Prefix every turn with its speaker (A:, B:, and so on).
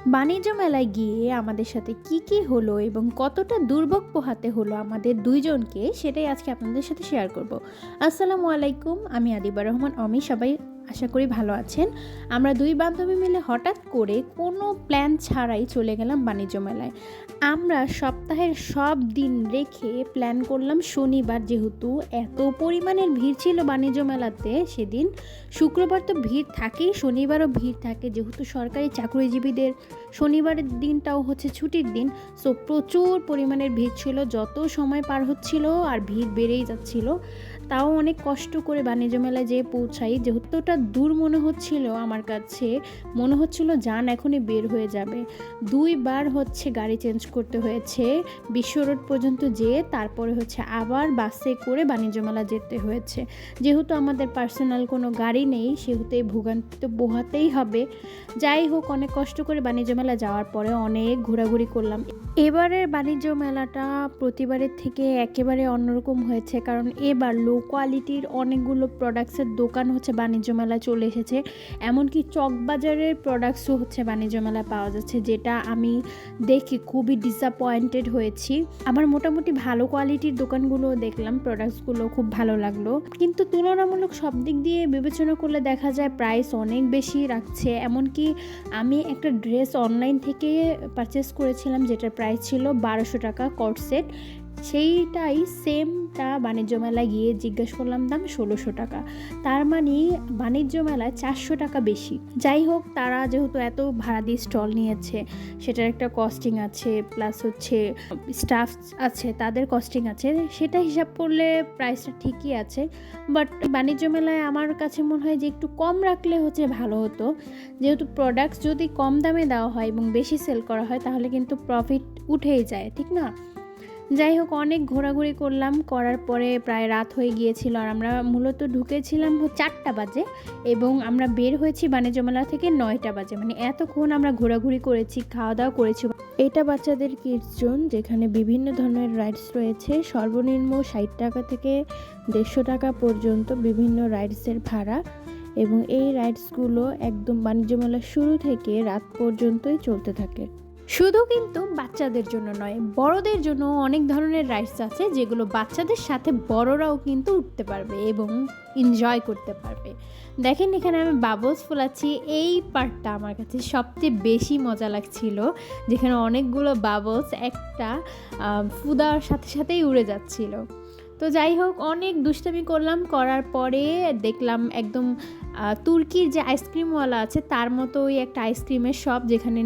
A: বাণিজ্য মেলায় গিয়ে আমাদের সাথে কি হলো এবং কতটা দুর্ভোগ পোহাতে হলো আমাদের দুইজনকে, সেটাই আজকে আপনাদের সাথে শেয়ার করব। আসসালামু আলাইকুম, আমি আদিবা রহমান অমি। সবাই আশা করি ভালো আছেন। আমরা দুই বান্ধবী মিলে হঠাৎ করে কোনো প্ল্যান ছাড়াই চলে গেলাম বাণিজ্য মেলায়। আমরা সপ্তাহের সব দিন রেখে প্ল্যান করলাম শনিবার, যেহেতু এত পরিমাণের ভিড় ছিল বাণিজ্য মেলাতে সেদিন। শুক্রবার তো ভিড় থাকেই, শনিবারও ভিড় থাকে, যেহেতু সরকারি চাকরিজীবীদের শনিবারের দিনটাও হচ্ছে ছুটির দিন। সো প্রচুর পরিমাণের ভিড় ছিল, যত সময় পার হচ্ছিল আর ভিড় বেড়েই যাচ্ছিল। তাও অনেক কষ্ট করে বাণিজ্য মেলায় যেয়ে পৌঁছাই, যেহেতুটা দূর মনে হচ্ছিল আমার কাছে, মনে হচ্ছিল যান এখনই বের হয়ে যাবে। দুইবার হচ্ছে গাড়ি চেঞ্জ করতে হয়েছে, বিশ্ব রোড পর্যন্ত যেয়ে তারপরে হচ্ছে আবার বাসে করে বাণিজ্য মেলা যেতে হয়েছে। যেহেতু আমাদের পার্সোনাল কোনো গাড়ি নেই, সেহেতু এই ভোগান্তি তো পোহাতেই হবে। যাই হোক, অনেক কষ্ট করে বাণিজ্য মেলা যাওয়ার পরে অনেক ঘোরাঘুরি করলাম। এবারের বাণিজ্য মেলাটা প্রতিবারের থেকে একেবারে অন্যরকম হয়েছে, কারণ এবার লো কোয়ালিটির অনেকগুলো প্রোডাক্টসের দোকান হচ্ছে বাণিজ্য মেলায় চলে এসেছে। এমনকি চকবাজারের প্রোডাক্টসও হচ্ছে বাণিজ্য মেলায় পাওয়া যাচ্ছে, যেটা আমি দেখে খুবই ডিসঅ্যাপয়েন্টেড হয়েছি। আমার মোটামুটি ভালো কোয়ালিটির দোকানগুলো দেখলাম, প্রোডাক্টসগুলো খুব ভালো লাগলো, কিন্তু তুলনামূলক সব দিক দিয়ে বিবেচনা করলে দেখা যায় প্রাইস অনেক বেশি রাখছে। এমনকি আমি একটা ড্রেস অনলাইন থেকে পারচেস করেছিলাম, যেটার প্রাইস ছিল 1200 টাকা কট সেট, সেইটাই সেমটা বাণিজ্য মেলায় গিয়ে জিজ্ঞেস করলাম দাম 1600 টাকা। তার মানে বাণিজ্য মেলায় 400 টাকা বেশি। যাই হোক, তারা যেহেতু এত ভাড়া দিয়ে স্টল নিয়েছে, সেটার একটা কস্টিং আছে, প্লাস হচ্ছে স্টাফ আছে, তাদের কস্টিং আছে, সেটা হিসাব করলে প্রাইসটা ঠিকই আছে। বাট বাণিজ্য মেলায় আমার কাছে মনে হয় যে একটু কম রাখলে হচ্ছে ভালো হতো, যেহেতু প্রোডাক্টস যদি কম দামে দেওয়া হয় এবং বেশি সেল করা হয় তাহলে কিন্তু প্রফিট উঠেই যায়, ঠিক না? যাই হোক, অনেক ঘোরাঘুরি করলাম, করার পরে প্রায় রাত হয়ে গিয়েছিল, আর আমরা মূলত ঢুকেছিলাম 4টা বাজে এবং আমরা বের হয়েছি বাণিজ্য মেলা থেকে 9টা বাজে। মানে এতক্ষণ আমরা ঘোরাঘুরি করেছি, খাওয়া দাওয়া করেছি। এটা বাচ্চাদের কিডস জোন, যেখানে বিভিন্ন ধরনের রাইডস রয়েছে। সর্বনিম্ন 60 টাকা থেকে 150 টাকা পর্যন্ত বিভিন্ন রাইডসের ভাড়া, এবং এই রাইডসগুলো একদম বাণিজ্য মেলার শুরু থেকে রাত পর্যন্তই চলতে থাকে। শুধু কিন্তু বাচ্চাদের জন্য নয়, বড়দের জন্য অনেক ধরনের রাইডস আছে, যেগুলো বাচ্চাদের সাথে বড়রাও কিন্তু উঠতে পারবে এবং এনজয় করতে পারবে। দেখেন, এখানে আমি বাবলস ফোলাচ্ছি, এই পার্টটা আমার কাছে সবচেয়ে বেশি মজা লাগছিল, যেখানে অনেকগুলো বাবলস একটা ফুদার সাথে সাথেই উড়ে যাচ্ছিল। তো যাই হোক, অনেক দুষ্টামি করলাম, করার পরে দেখলাম একদম তুর্কির যে আইসক্রিমওয়ালা আছে তার মতোই একটা আইসক্রিমের শপ, যেখানে